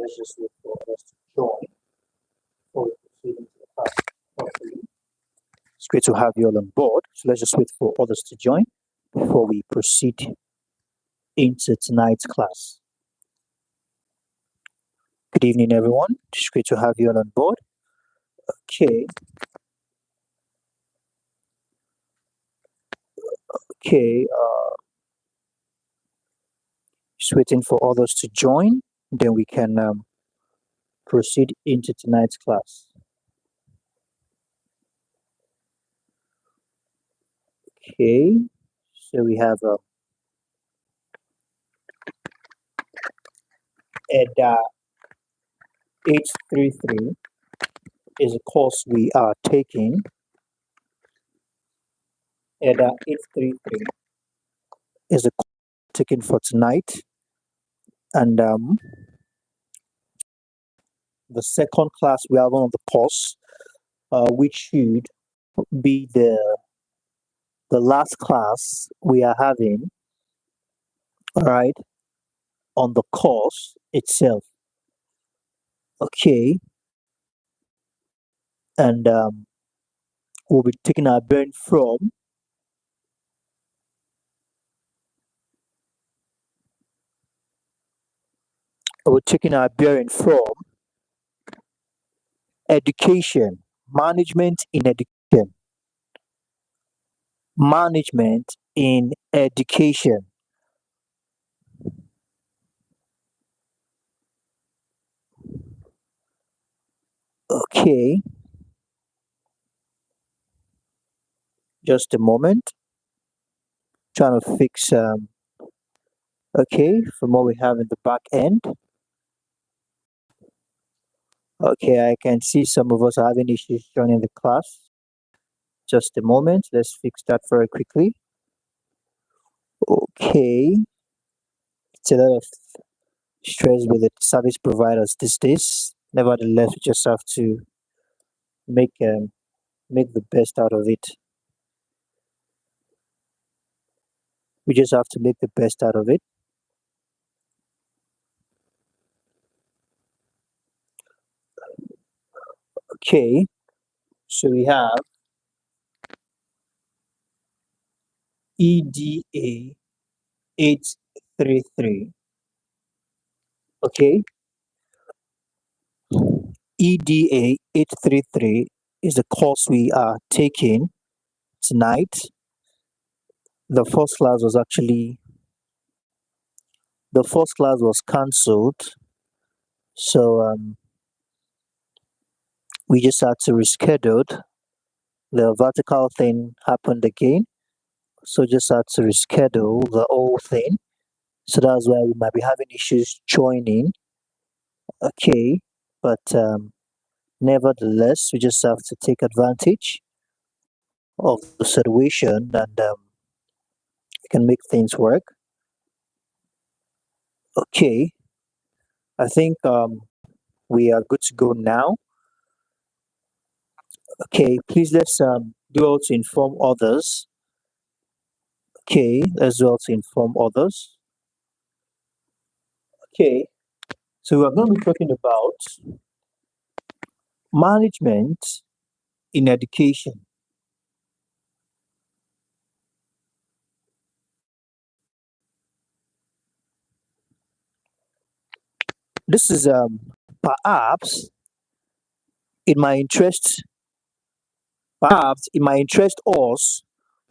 let's just wait for us to join before we proceed into the class properly. It's great to have you all on board. So let's just wait for others to join before we proceed into tonight's class. Good evening, everyone. It's great to have you all on board. Okay. Just waiting for others to join, then we can proceed into tonight's class. Okay, so we have EDA833 is a course we are taking. EDA833 is a course taken for tonight, and the second class we have on the course, which should be the last class we are having, all right, on the course itself. Okay, and we'll be taking our bearing from education, management in education. Management in education. Okay. Just a moment. Trying to fix okay, from what we have in the back end. Okay, I can see some of us are having issues joining the class. Just a moment. Let's fix that very quickly. Okay. It's a lot of stress with the service providers these days. Nevertheless, we just have to make the best out of it. We just have to make the best out of it. Okay, so we have EDA833. Okay, EDA833 is the course we are taking tonight. The first class was cancelled, so we just had to reschedule. The vertical thing happened again, so just had to reschedule the whole thing. So that's why we might be having issues joining. Okay, but nevertheless, we just have to take advantage of the situation and we can make things work. Okay, I think we are good to go now. Okay, please let's do all to inform others. Okay, let's do all to inform others. Okay, so we're going to be talking about management in education. This is perhaps it might interest us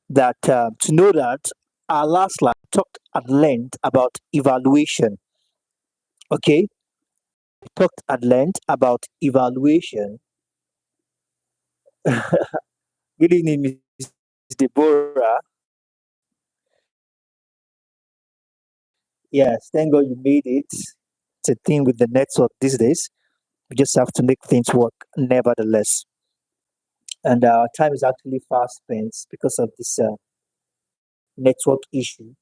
that to know that our last slide talked at length about evaluation. Okay, we talked at length about evaluation. Good evening, Ms. Deborah. Yes, thank God you made it. It's a thing with the network these days. We just have to make things work, nevertheless. And our time is actually fast spent because of this network issue.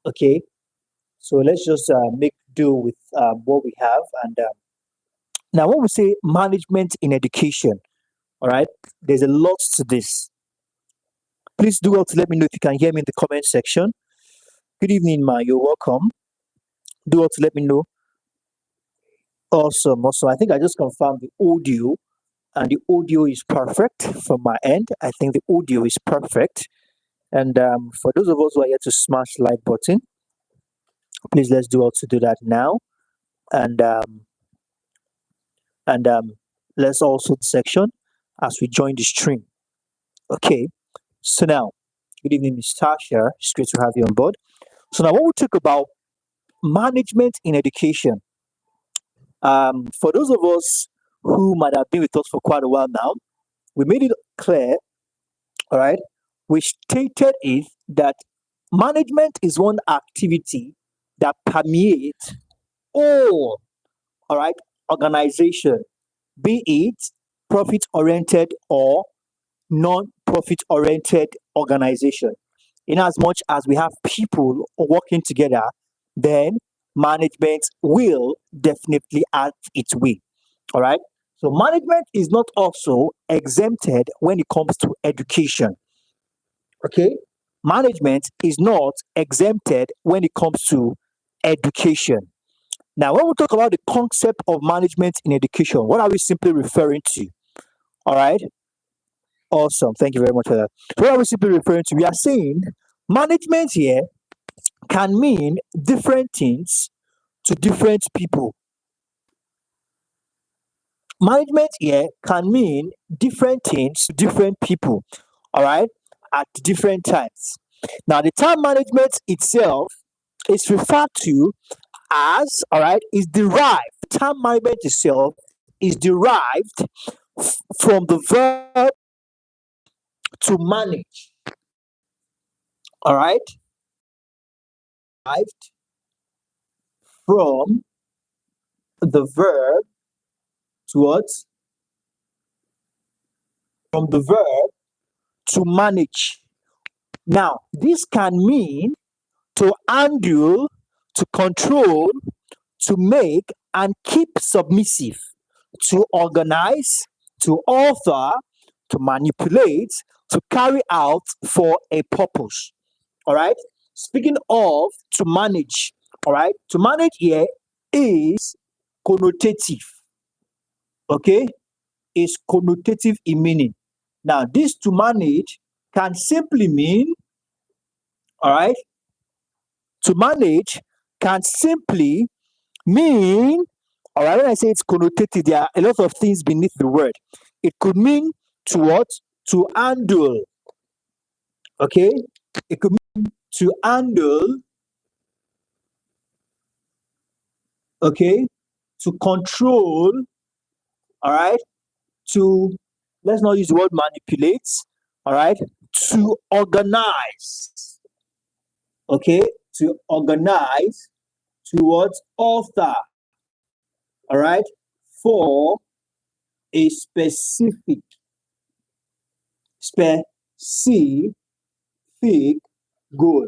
Okay, so let's just make do with what we have. And now, when we say management in education, all right, there's a lot to this. Please do well to let me know if you can hear me in the comment section. Good evening, Ma. You're welcome. Do well to let me know Awesome. I think I just confirmed the audio, and the audio is perfect from my end. I think the audio is perfect. And for those of us who are here to smash like button, please let's do also do that now. And and let's also section as we join the stream. Okay. So now, good evening, Ms. Tasha. It's great to have you on board. So now, when we talk about management in education, for those of us who might have been with us for quite a while now, we made it clear, all right, we stated it that management is one activity that permeates all right, organization, be it profit oriented or non-profit oriented organization. In as much as we have people working together, then management will definitely add its way. All right. So management is not also exempted when it comes to education. Okay. Management is not exempted when it comes to education. Now, when we talk about the concept of management in education, what are we simply referring to? All right. Awesome. Thank you very much for that. What are we simply referring to? We are saying management here can mean different things to different people. Management here can mean different things to different people, all right, at different times. Now, the term management itself is referred to as, all right, is derived. The term management itself is derived from the verb to manage, all right, derived from the verb to what? From the verb to manage. Now, this can mean to handle, to control, to make and keep submissive, to organize, to author, to manipulate, to carry out for a purpose. All right. Speaking of to manage, all right, to manage here is connotative. Okay, is connotative in meaning. Now, this to manage can simply mean, all right, to manage can simply mean, all right, when I say it's connotative, there are a lot of things beneath the word. It could mean to what? To handle. Okay? It could mean to handle, okay? To control, all right? To, let's not use the word manipulate, all right? To organize, okay? To organize towards author, all right? For a specific goal.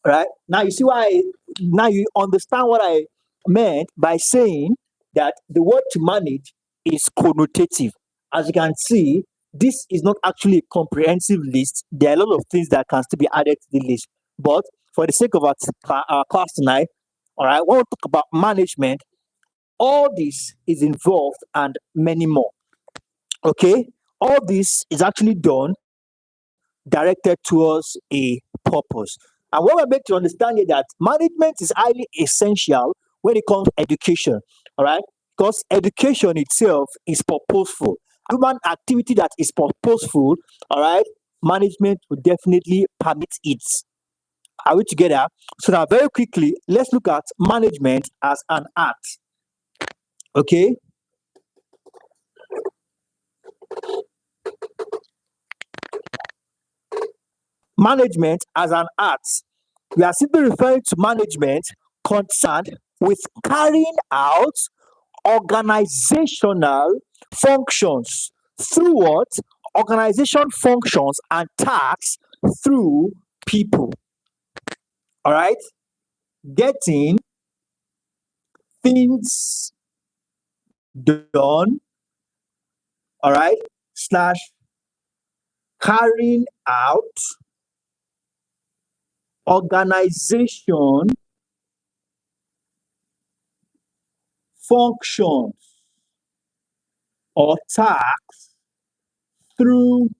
Right? Now you see why now you understand what I meant by saying that the word to manage is connotative. As you can see, this is not actually a comprehensive list. There are a lot of things that can still be added to the list. But for the sake of our class tonight, all right, when we talk about management, all this is involved and many more. Okay? All this is actually done directed towards a purpose. And what we're meant to understand is that management is highly essential when it comes to education, all right? Because education itself is purposeful. Human activity that is purposeful, all right, management will definitely permit it. Are we together? So now, very quickly, let's look at management as an art. Okay, management as an art. We are simply referring to management concerned with carrying out organizational functions through what? Organization functions and tasks through people. All right? Getting things done, all right? Slash carrying out organization functions or tasks through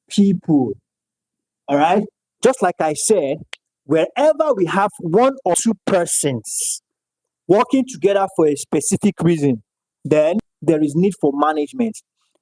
people. All right. Just like I said, wherever we have one or two persons working together for a specific reason, then there is need for management.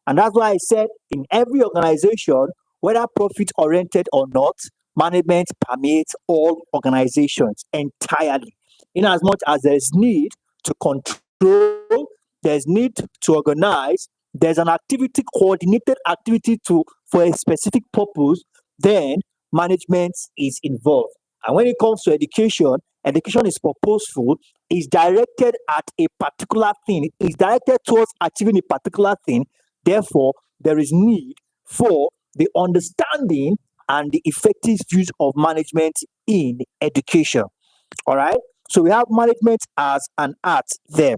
And that's why I said in every organization, whether profit oriented or not, management permeates all organizations entirely. In as much as there's need to control, there's need to organize, there's an activity, coordinated activity to for a specific purpose, then management is involved. And when it comes to education, education is purposeful, is directed at a particular thing, is directed towards achieving a particular thing. Therefore, there is need for the understanding and the effective use of management in education. All right. So we have management as an art there.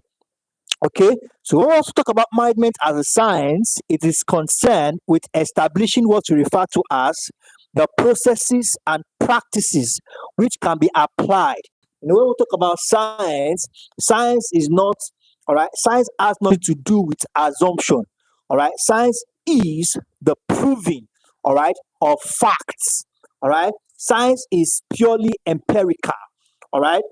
Okay, so when we also talk about management as a science, it is concerned with establishing what we refer to as the processes and practices which can be applied. When we talk about science, science is not, all right, science has nothing to do with assumption. All right, science is the proving, all right, of facts. All right, science is purely empirical. All right,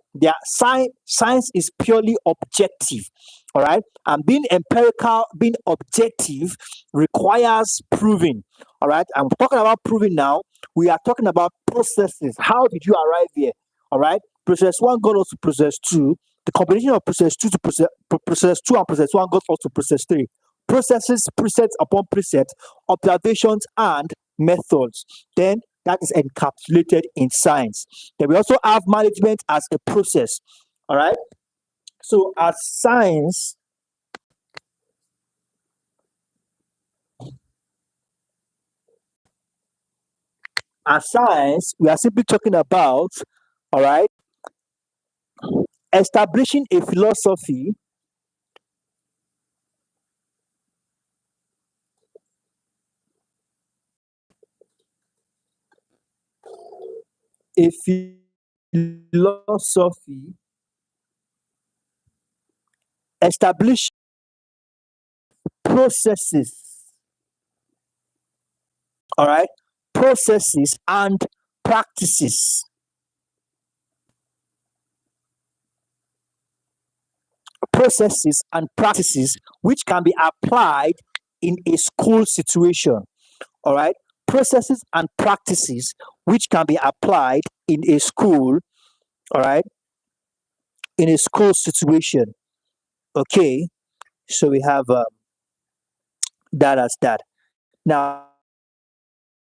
science is purely objective. All right, and being empirical, being objective requires proving. All right, I'm talking about proving now. We are talking about processes. How did you arrive here? All right, process one got us to process two. The combination of process two to process two and process one got us to process three. Processes, presets upon presets, observations and methods. Then that is encapsulated in science. Then we also have management as a process. All right. So as science, we are simply talking about, all right, establishing a philosophy, a philosophy, establish processes, all right, processes and practices. Processes and practices which can be applied in a school situation. All right, processes and practices which can be applied in a school, all right, in a school situation. Okay, so we have that as that. Now,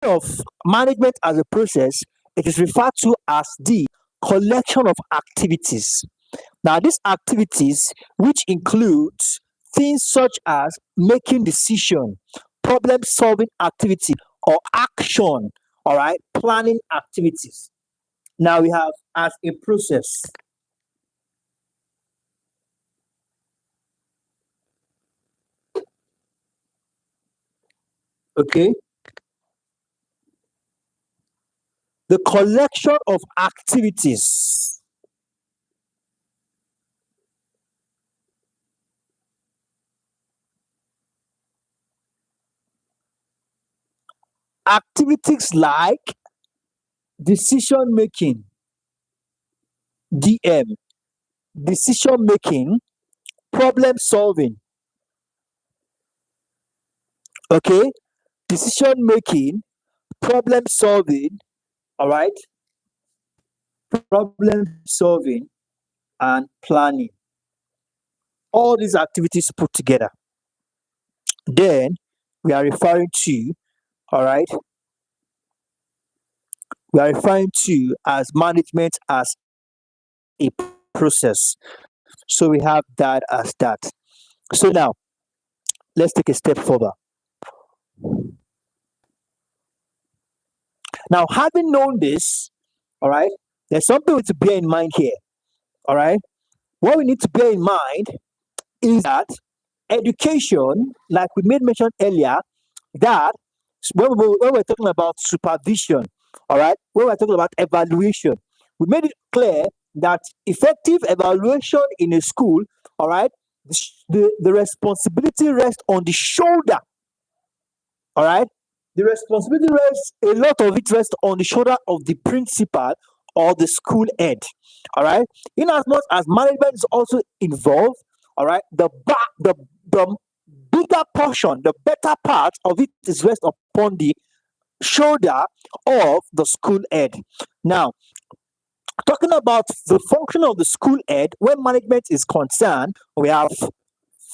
of management as a process, it is referred to as the collection of activities. Now, these activities, which includes things such as making decision, problem solving activity, or action, all right, planning activities. Now we have as a process. Okay. The collection of activities. Activities like decision making, DM, decision making, problem solving. Okay. Decision making, problem solving, all right, problem solving and planning. All these activities put together. Then we are referring to, all right, we are referring to as management as a process. So we have that as that. So now let's take a step further. Now, having known this, all right, there's something to bear in mind here. All right. What we need to bear in mind is that education, like we made mention earlier, that when we're talking about supervision, all right, when we're talking about evaluation, we made it clear that effective evaluation in a school all right, the responsibility rests on the shoulder, all right. The responsibility rests, a lot of it rests on the shoulder of the principal or the school head, all right. In as much as management is also involved, all right, the bigger portion, the better part of it is rest upon the shoulder of the school head. Now, talking about the function of the school head, when management is concerned, we have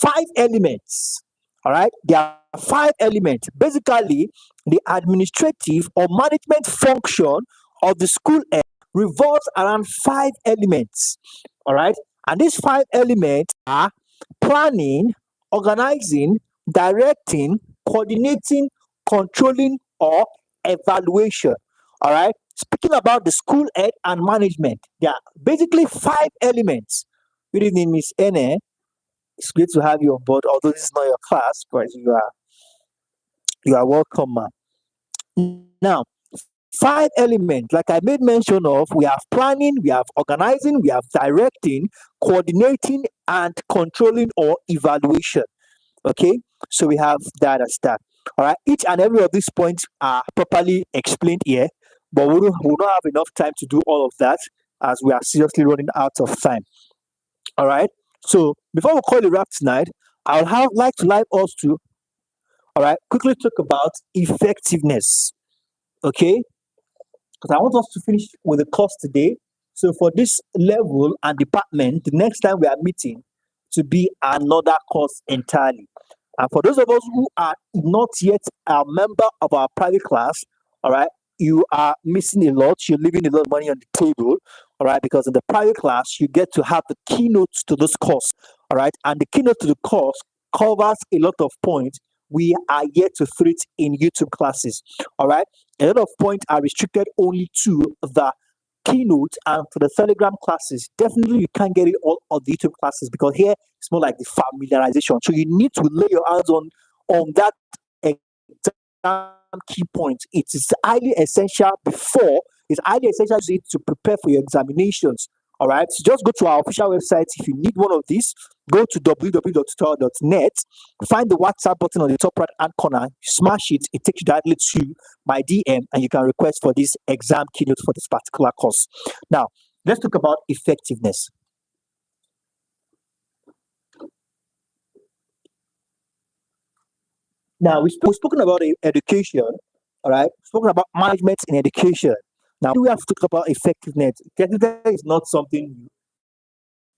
five elements. All right, there are five elements. Basically, the administrative or management function of the school head revolves around five elements. All right, and these five elements are planning, organizing, directing, coordinating, controlling, or evaluation. All right, speaking about the school head and management, there are basically five elements. Good evening, Miss Ene. It's great to have you on board. Although this is not your class, but you are welcome, ma'am. Now, five elements, like I made mention of, we have planning, we have organizing, we have directing, coordinating, and controlling or evaluation. Okay, so we have that as that. All right, each and every of these points are properly explained here, but we don't have enough time to do all of that as we are seriously running out of time. All right. So before we call it wrap tonight, I would have like to like us to, all right, quickly talk about effectiveness. Okay, because I want us to finish with the course today. So for this level and department, the next time we are meeting to be another course entirely. And for those of us who are not yet a member of our private class, all right, you are missing a lot. You're leaving a lot of money on the table, all right, because in the private class, you get to have the keynotes to this course, all right, and the keynote to the course covers a lot of points we are yet to treat in YouTube classes, all right. A lot of points are restricted only to the keynote and to the Telegram classes. Definitely, you can't get it all on the YouTube classes because here it's more like the familiarization. So you need to lay your hands on that exam key point. It is highly essential before. It's highly essential to prepare for your examinations. All right. So just go to our official website if you need one of these. Go to www.tutorial.net. Find the WhatsApp button on the top right hand corner. Smash it. It takes you directly to my DM, and you can request for this exam keynote for this particular course. Now, let's talk about effectiveness. Now, we've spoken about education, all right? We've spoken about management in education. Now, we have to talk about effectiveness. Effectiveness is not something new.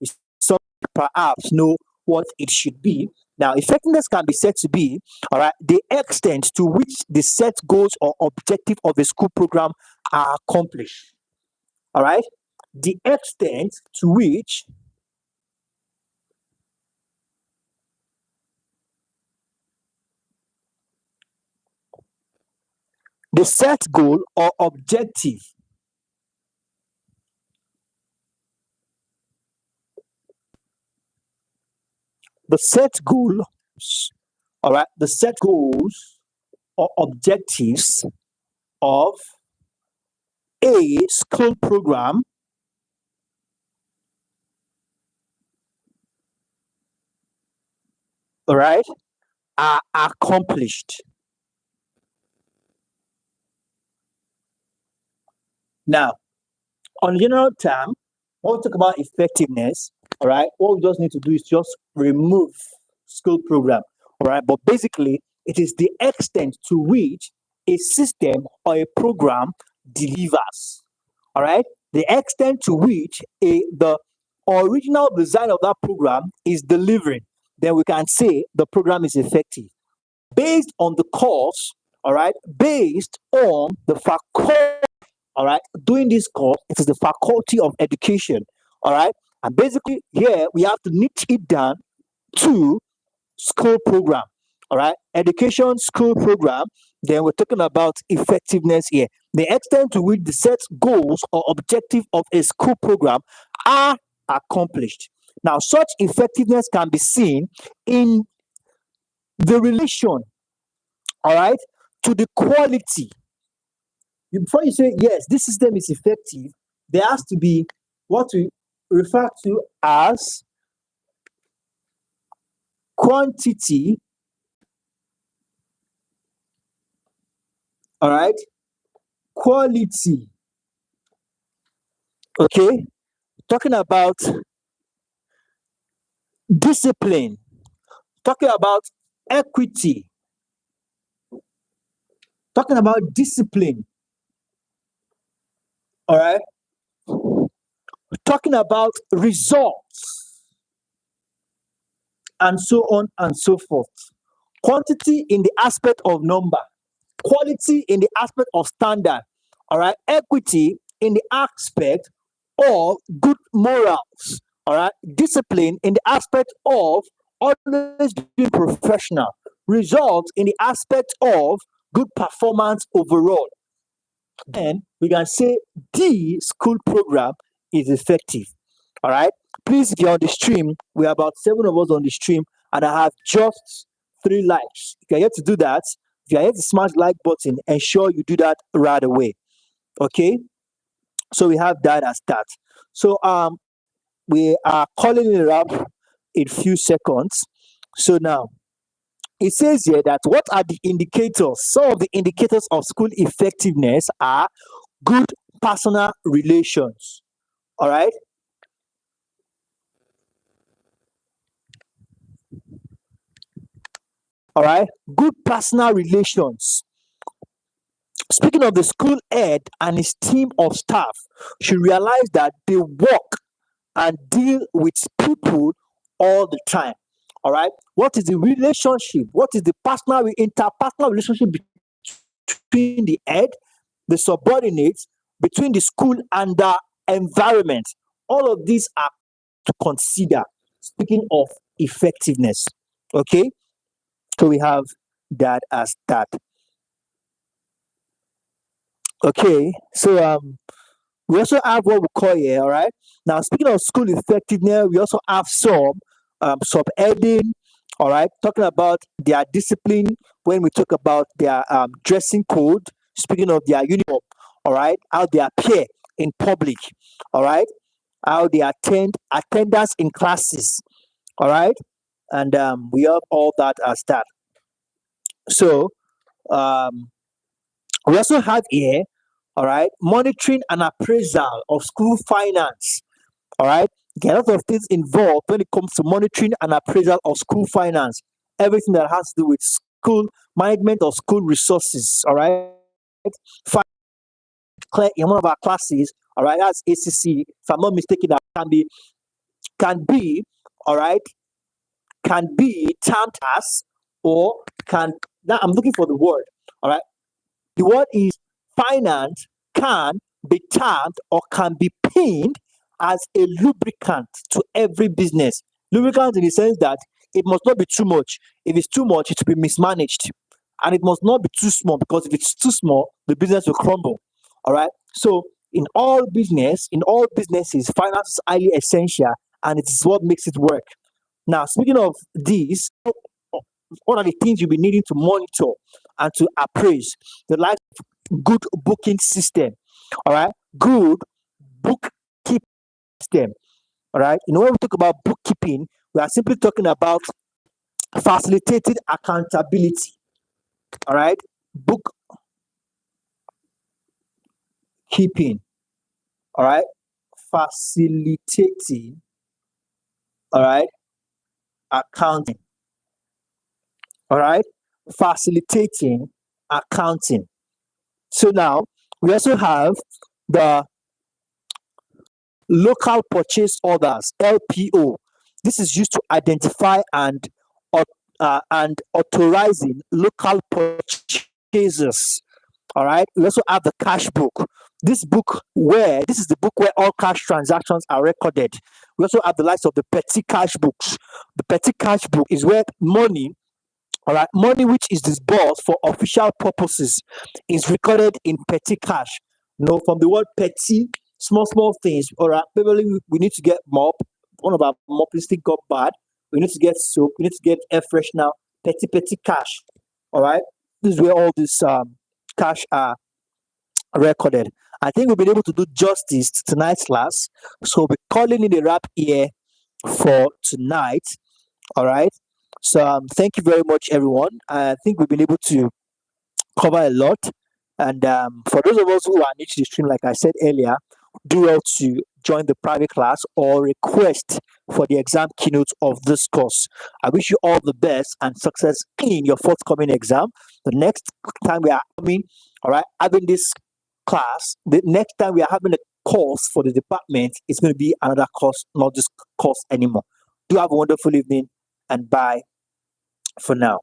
It's something perhaps know what it should be. Now, effectiveness can be said to be, all right, the extent to which the set goals or objective of a school program are accomplished. All right, the extent to which the set goal or objective the set goals, all right, the set goals or objectives of a school program, all right, are accomplished. Now, on general term, when we talk about effectiveness, all right, what we just need to do is just remove school program, all right, but basically it is the extent to which a system or a program delivers, all right, the extent to which the original design of that program is delivering, then we can say the program is effective based on the course, all right, based on the faculty, all right, doing this course. It is the faculty of education, all right, and basically here we have to niche it down to school program, all right, education school program. Then we're talking about effectiveness here, the extent to which the set goals or objective of a school program are accomplished. Now, such effectiveness can be seen in the relation, all right, to the quality. Before you say yes, this system is effective, there has to be what we refer to as quantity, all right, quality, okay, talking about discipline, talking about equity, talking about discipline, all right, talking about results, and so on and so forth. Quantity in the aspect of number, quality in the aspect of standard, all right, equity in the aspect of good morals, all right, discipline in the aspect of always being professional, results in the aspect of good performance overall. Then we can say the school program is effective. All right. Please, if you're on the stream, we are about 7 of us on the stream, and I have just 3 likes. If you're here to do that, if you're here to smash like button, ensure you do that right away. Okay. So we have that as that. So we are calling it up in few seconds. So now it says here that what are the indicators? Some of the indicators of school effectiveness are good personal relations. All right. All right. Good personal relations. Speaking of the school head and his team of staff, should realize that they work and deal with people all the time. All right. What is the relationship? What is the interpersonal relationship between the head, the subordinates, between the school and the environment? All of these are to consider. Speaking of effectiveness. Okay. So we have that as that. Okay. So we also have what we call here, all right. Now, speaking of school effectiveness, we also have some subheading, all right, talking about their discipline when we talk about their dressing code, speaking of their uniform, all right, how they appear in public, all right, how they attendance in classes, all right, and we have all that as that. So um, we also have here, all right, monitoring and appraisal of school finance. All right, there are a lot of things involved when it comes to monitoring and appraisal of school finance. Everything that has to do with school management of school resources. All right, clear in one of our classes. All right, that's ACC. If I'm not mistaken, that can be all right, can be termed as, or can, now I'm looking for the word. All right, the word is finance can be termed or can be pinned as a lubricant to every business. Lubricant in the sense that it must not be too much. If it's too much, it will be mismanaged. And it must not be too small, because if it's too small, the business will crumble. All right. So in all businesses, finance is highly essential, and it is what makes it work. Now, speaking of these, what are the things you'll be needing to monitor and to appraise? The like good booking system. All right. Good bookkeeping system. All right. When we talk about bookkeeping, we are simply talking about facilitated accountability. All right. Bookkeeping. All right. Facilitating. All right. Accounting. All right. Facilitating accounting. So now we also have the local purchase orders, LPO. This is used to identify and authorizing local purchases. All right. We also have the cash book. This is the book where all cash transactions are recorded. We also have the likes of the petty cash books. The petty cash book is where money, all right, money which is disbursed for official purposes is recorded in petty cash. From the word petty, small things. All right, probably we need to get mop. One of our mopping stick got bad. We need to get soap. We need to get air freshener. Petty cash. All right, this is where all this cash are recorded. I think we've been able to do justice to tonight's class. So we'll be calling in a wrap here for tonight. All right. So thank you very much, everyone. I think we've been able to cover a lot. And for those of us who are new to the stream, like I said earlier, do well to join the private class or request for the exam keynote of this course. I wish you all the best and success in your forthcoming exam. The next time we are coming, all right, having this class, the next time we are having a course for the department, it's going to be another course, not this course anymore. Do have a wonderful evening and bye for now.